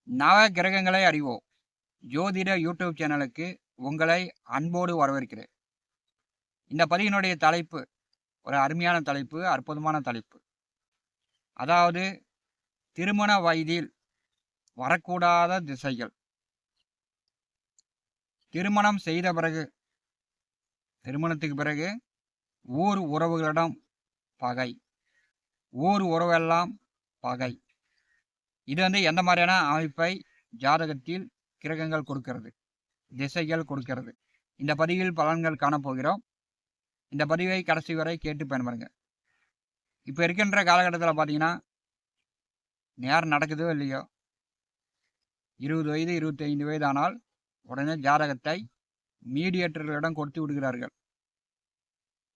நவ கிரகங்களை அறிவோம் ஜோதிட யூடியூப் சேனலுக்கு உங்களை அன்போடு வரவேற்கிறேன். இந்த பதிவினுடைய தலைப்பு ஒரு அருமையான தலைப்பு, அற்புதமான தலைப்பு. அதாவது திருமண வயதில் வரக்கூடாத திசைகள். திருமணம் செய்த பிறகு, திருமணத்துக்கு பிறகு ஊர் உறவுகளிடம் பகை, ஊர் உறவெல்லாம் பகை. இது எந்த மாதிரியான அமைப்பை ஜாதகத்தில் கிரகங்கள் கொடுக்கிறது, திசைகள் கொடுக்கிறது. இந்த பதிவில் பலன்கள் காணப்போகிறோம். இந்த பதிவை கடைசி வரை கேட்டு பயன்படுங்க. இப்போ இருக்கின்ற காலகட்டத்தில் பார்த்தீங்கன்னா, நேரம் நடக்குதோ இல்லையோ, 20 வயது 25 வயது ஆனால் உடனே ஜாதகத்தை மீடியேட்டர்களிடம் கொடுத்து விடுகிறார்கள்.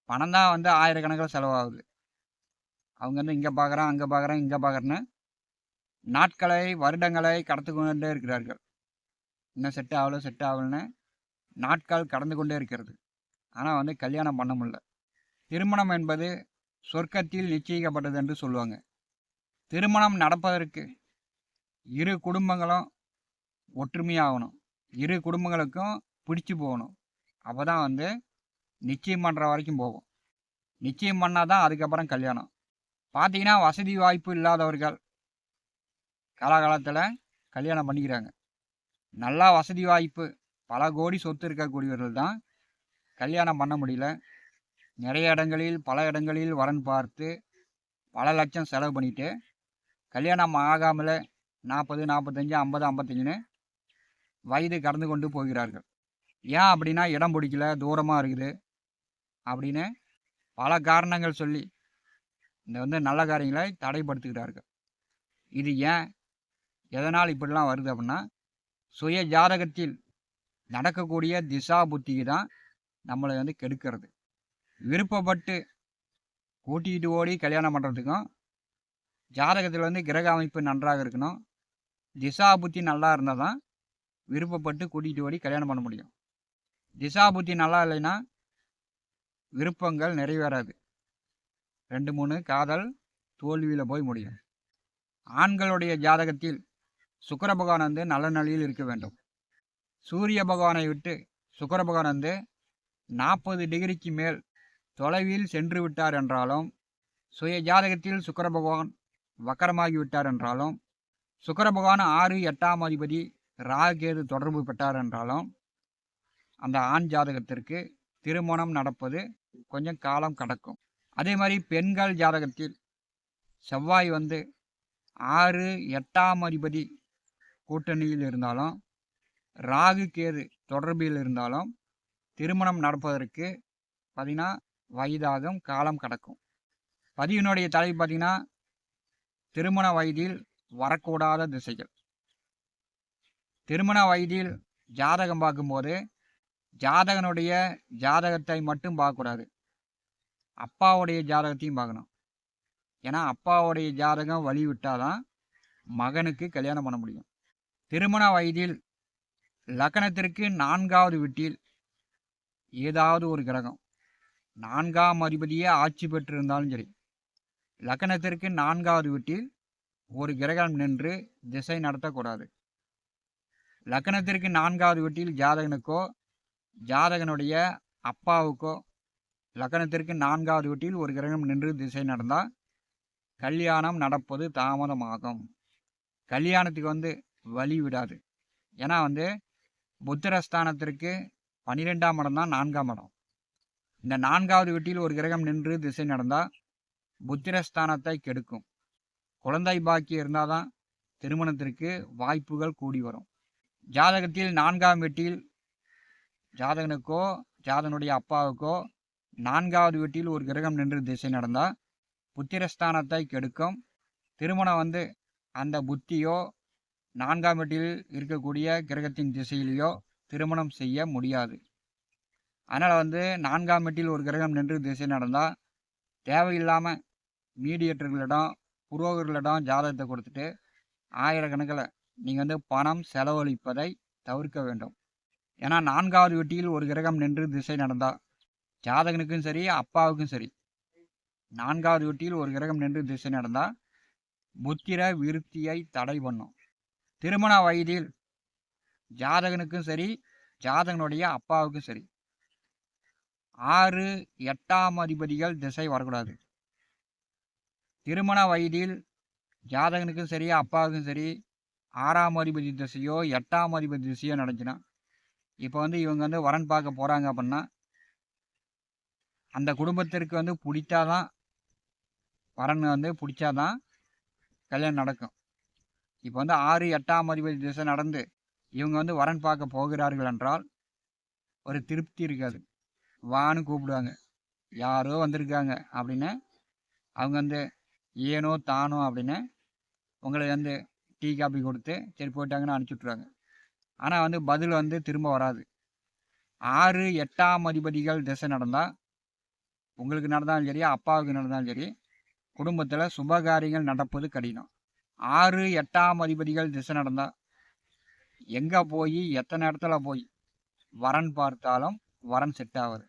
பணம் தான் ஆயிரக்கணக்கில் செலவாகுது. அவங்க இங்கே பார்க்குறேன், அங்கே பார்க்குறேன், இங்கே பார்க்குறேன்னு நாட்களை வருடங்களை கடத்து கொண்டே இருக்கிறார்கள். இன்னும் செட் ஆகலன்னு நாட்கள் கடந்து கொண்டே இருக்கிறது. ஆனால் கல்யாணம் பண்ண முடியல. திருமணம் என்பது சொர்க்கத்தில் நிச்சயிக்கப்பட்டது என்று சொல்லுவாங்க. திருமணம் நடப்பதற்கு இரு குடும்பங்களும் ஒற்றுமையாகணும், இரு குடும்பங்களுக்கும் பிடிச்சி போகணும். அப்போ தான் நிச்சயம் பண்ணுற வரைக்கும் போகும். நிச்சயம் பண்ணால் தான் அதுக்கப்புறம் கல்யாணம். பார்த்தீங்கன்னா வசதி வாய்ப்பு இல்லாதவர்கள் காலகாலத்தில் கல்யாணம் பண்ணிக்கிறாங்க. நல்லா வசதி வாய்ப்பு பல கோடி சொத்து இருக்கக்கூடியவர்கள் தான் கல்யாணம் பண்ண முடியல. நிறைய இடங்களில் பல இடங்களில் வரன் பார்த்து பல லட்சம் செலவு பண்ணிட்டு கல்யாணம் ஆகாமல் 40, 45, 50, 55ன்னு வயது கடந்து கொண்டு போகிறார்கள். ஏன் அப்படின்னா, இடம் பிடிக்கல, தூரமாக இருக்குது அப்படின்னு பல காரணங்கள் சொல்லி இந்த நல்ல காரியங்களை தடைப்படுத்துகிறார்கள். இது ஏன், எதனால் இப்படிலாம் வருது அப்படின்னா, சுய ஜாதகத்தில் நடக்கக்கூடிய திசா புத்திக்கு தான் நம்மளை கெடுக்கிறது. விருப்பப்பட்டு கூட்டிகிட்டு ஓடி கல்யாணம் பண்ணுறதுக்கும், ஜாதகத்தில் கிரக அமைப்பு நன்றாக இருக்கணும், திசா புத்தி நல்லா இருந்தால் தான் விருப்பப்பட்டு கூட்டிகிட்டு ஓடி கல்யாணம் பண்ண முடியும். திசா புத்தி நல்லா இல்லைன்னா விருப்பங்கள் நிறைவேறாது. 2, 3 காதல் தோல்வியில் போய் முடியும். ஆண்களுடைய ஜாதகத்தில் சுக்கிர பகவான் நல்ல நிலையில் இருக்க வேண்டும். சூரிய பகவானை விட்டு சுக்கிர பகவான் 40 டிகிரிக்கு மேல் தொலைவில் சென்று விட்டார் என்றாலும், சுய ஜாதகத்தில் சுக்கிர பகவான் வக்கரமாகி விட்டார் என்றாலும், சுக்கிர பகவான் 6, 8ஆம் அதிபதி ராகுகேது தொடர்பு பெற்றார் என்றாலும், அந்த ஆண் ஜாதகத்திற்கு திருமணம் நடப்பது கொஞ்சம் காலம் கடக்கும். அதே மாதிரி பெண்கள் ஜாதகத்தில் செவ்வாய் 6, 8ஆம் அதிபதி கூட்டணியில் இருந்தாலும், ராகு கேது தொடர்பில் இருந்தாலும் திருமணம் நடப்பதற்கு பார்த்தீங்கன்னா வயதாகும், காலம் கடக்கும். பதிவினுடைய தலைப்பு பார்த்தீங்கன்னா, திருமண வயதில் வரக்கூடாத திசைகள். திருமண வயதில் ஜாதகம் பார்க்கும்போது ஜாதகனுடைய ஜாதகத்தை மட்டும் பார்க்கக்கூடாது, அப்பாவுடைய ஜாதகத்தையும் பார்க்கணும். ஏன்னா அப்பாவுடைய ஜாதகம் வழி விட்டாதான் மகனுக்கு கல்யாணம் பண்ண முடியும். திருமண வயதில் லக்னத்திற்கு 4வது வீட்டில் ஏதாவது ஒரு கிரகம், 4ஆம் அதிபதியே ஆட்சி பெற்றிருந்தாலும் சரி, லக்னத்திற்கு 4வது வீட்டில் ஒரு கிரகம் நின்று திசை நடத்தக்கூடாது. லக்னத்திற்கு 4வது வீட்டில் ஜாதகனுக்கோ ஜாதகனுடைய அப்பாவுக்கோ லக்னத்திற்கு 4வது வீட்டில் ஒரு கிரகம் நின்று திசை நடந்தால் கல்யாணம் நடப்பது தாமதமாகும். கல்யாணத்துக்கு வழி விடாது. ஏன்னா புத்திரஸ்தானத்திற்கு 12ஆம் இடம் தான் 4ஆம் இடம். இந்த 4வது வீட்டில் ஒரு கிரகம் நின்று திசை நடந்தால் புத்திரஸ்தானத்தை கெடுக்கும். குழந்தை பாக்கியம் இருந்தால் தான் திருமணத்திற்கு வாய்ப்புகள் கூடி வரும். ஜாதகத்தில் 4ஆம் வீட்டில் ஜாதகனுக்கோ ஜாதகனுடைய அப்பாவுக்கோ 4வது வீட்டில் ஒரு கிரகம் நின்று திசை நடந்தால் புத்திரஸ்தானத்தை கெடுக்கும். திருமணம் அந்த புத்தியோ 4ஆம் வீட்டில் இருக்கக்கூடிய கிரகத்தின் திசையிலேயோ திருமணம் செய்ய முடியாது. அதனால் 4ஆம் வீட்டில் ஒரு கிரகம் நின்று திசை நடந்தால் தேவையில்லாமல் மீடியேட்டர்களிடம் புரோகர்களிடம் ஜாதகத்தை கொடுத்துட்டு ஆயிரக்கணக்கில் நீங்கள் பணம் செலவழிப்பதை தவிர்க்க வேண்டும். ஏன்னா 4வது வீட்டில் ஒரு கிரகம் நின்று திசை நடந்தால் ஜாதகனுக்கும் சரி அப்பாவுக்கும் சரி, 4வது வீட்டில் ஒரு கிரகம் நின்று திசை நடந்தால் புத்திர விருத்தியை தடை பண்ணும். திருமண வயதில் ஜாதகனுக்கும் சரி, ஜாதகனுடைய அப்பாவுக்கும் சரி 6, 8ஆம் அதிபதிகள் திசை வரக்கூடாது. திருமண வயதில் ஜாதகனுக்கும் சரி, அப்பாவுக்கும் சரி 6ஆம் அதிபதி திசையோ 8ஆம் அதிபதி திசையோ நடந்துச்சுன்னா, இப்போ வந்து இவங்க வந்து வரன் பார்க்க போகிறாங்க அப்படின்னா, அந்த குடும்பத்திற்கு வந்து பிடிச்சாதான் வரன் வந்து பிடிச்சாதான் கல்யாணம் நடக்கும். இப்போ வந்து 6, 8ஆம் அதிபதி திசை நடந்து இவங்க வந்து வரன் பார்க்க போகிறார்கள் என்றால் ஒரு திருப்தி இருக்காது. வான்னு கூப்பிடுவாங்க, யாரோ வந்திருக்காங்க அப்படின்னு அவங்க வந்து ஏனோ தானோ அப்படின்னு உங்களை வந்து டீ காப்பி கொடுத்து சரி போயிட்டாங்கன்னு அனுப்பிச்சி விட்ருவாங்க. ஆனால் வந்து பதில் வந்து திரும்ப வராது. 6, 8ஆம் அதிபதிகள் திசை நடந்தால் உங்களுக்கு நடந்தாலும் சரி, அப்பாவுக்கு நடந்தாலும் சரி, குடும்பத்தில் சுபகாரியங்கள் நடப்பது கடினம். 6, 8ஆம் அதிபதிகள் திசை நடந்தால் எங்கே போய் எத்தனை இடத்துல போய் வரன் பார்த்தாலும் வரன் செட் ஆகாது.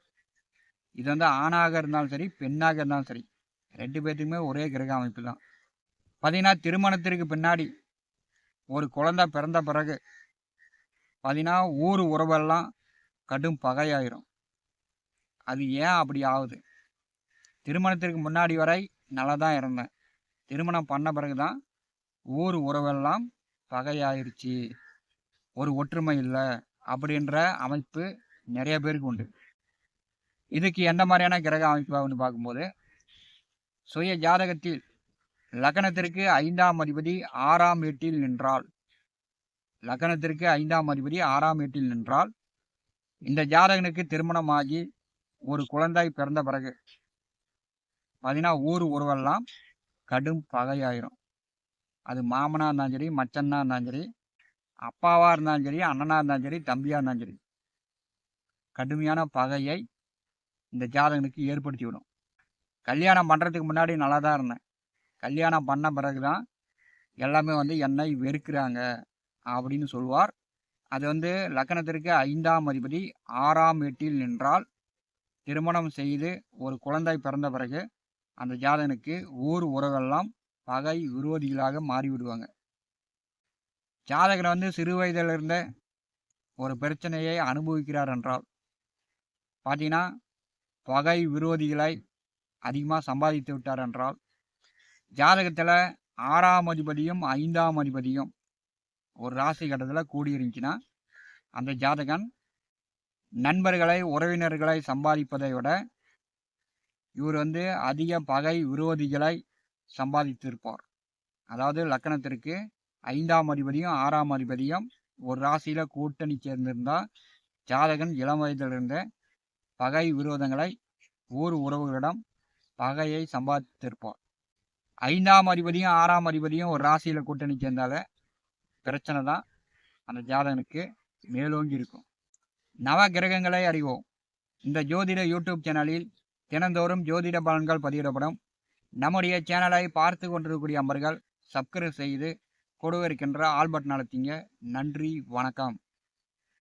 இது வந்து ஆணாக இருந்தாலும் சரி, பெண்ணாக இருந்தாலும் சரி, 2 பேர்த்துக்குமே ஒரே கிரக அமைப்பு தான். பார்த்தீங்கன்னா திருமணத்திற்கு பின்னாடி ஒரு குழந்தை பிறந்த பிறகு பார்த்தீங்கன்னா ஊர் உறவெல்லாம் கடும் பகையாயிரும். அது ஏன் அப்படி ஆகுது? திருமணத்திற்கு முன்னாடி வரை நல்லா தான் இருந்தேன், திருமணம் பண்ண பிறகு தான் ஊர் உறவெல்லாம் பகையாயிருச்சு, ஒரு ஒற்றுமை இல்லை அப்படின்ற அமைப்பு நிறைய பேருக்கு உண்டு. இதுக்கு எந்த மாதிரியான கிரக அமைப்பு பார்க்கும்போது, சுய ஜாதகத்தில் லக்னத்திற்கு 5ஆம் அதிபதி 6ஆம் வீட்டில் நின்றால், லக்னத்திற்கு 5ஆம் அதிபதி 6ஆம் வீட்டில் நின்றால் இந்த ஜாதகனுக்கு திருமணமாகி ஒரு குழந்தை பிறந்த பிறகு பார்த்தீங்கன்னா ஊர் உறவெல்லாம் கடும் பகையாயிரும். அது மாமனாக இருந்தாலும் சரி, மச்சன்னா இருந்தாலும் சரி, அப்பாவாக இருந்தாலும் சரி, அண்ணனாக இருந்தாலும் சரி, தம்பியாக இருந்தாலும் சரி, கடுமையான பகையை இந்த ஜாதகனுக்கு ஏற்படுத்தி விடும். கல்யாணம் பண்ணுறதுக்கு முன்னாடி நல்லா தான் இருந்தேன், கல்யாணம் பண்ண பிறகு தான் எல்லாமே வந்து என்னை வெறுக்கிறாங்க அப்படின்னு சொல்வார். அது வந்து லக்னத்திற்கு 5ஆம் அதிபதி 6ஆம் வீட்டில் நின்றால் திருமணம் செய்து ஒரு குழந்தை பிறந்த பிறகு அந்த ஜாதகனுக்கு ஊர் உறவெல்லாம் பகை விரோதிகளாக மாறிவிடுவாங்க. ஜாதகர் வந்து சிறு வயதிலிருந்த ஒரு பிரச்சனையை அனுபவிக்கிறார் என்றால் பார்த்தீங்கன்னா பகை விரோதிகளை அதிகமாக சம்பாதித்து விட்டார் என்றால், ஜாதகத்தில் 6ஆம் அதிபதியும் 5ஆம் அதிபதியும் ஒரு ராசி கட்டத்தில் கூடியிருந்துச்சுன்னா அந்த ஜாதகன் நண்பர்களை உறவினர்களை சம்பாதிப்பதை விட இவர் வந்து அதிக பகை விரோதிகளை சம்பாதித்திருப்பார். அதாவது லக்னத்திற்கு 5ஆம் அதிபதியும் 6ஆம் அதிபதியும் ஒரு ராசியில் கூட்டணி சேர்ந்திருந்தால் ஜாதகன் இளம் வயதிலிருந்த பகை விரோதங்களை ஊர் உறவுகளிடம் பகையை சம்பாதித்திருப்பார். 5ஆம் அதிபதியும் 6ஆம் அதிபதியும் ஒரு ராசியில் கூட்டணி சேர்ந்தால பிரச்சனை தான் அந்த ஜாதகனுக்கு மேலோங்கி இருக்கும். நவ கிரகங்களை அறிவோம். இந்த ஜோதிட யூடியூப் சேனலில் தினந்தோறும் ஜோதிட பலன்கள் பதிவிடப்படும். நம்முடைய சேனலை பார்த்து கொண்டிருக்கக்கூடிய அன்பர்கள் சப்ஸ்கிரைப் செய்து கொடுவிருக்கின்ற ஆல் பட்டன் அழுத்திங்க. நன்றி, வணக்கம்.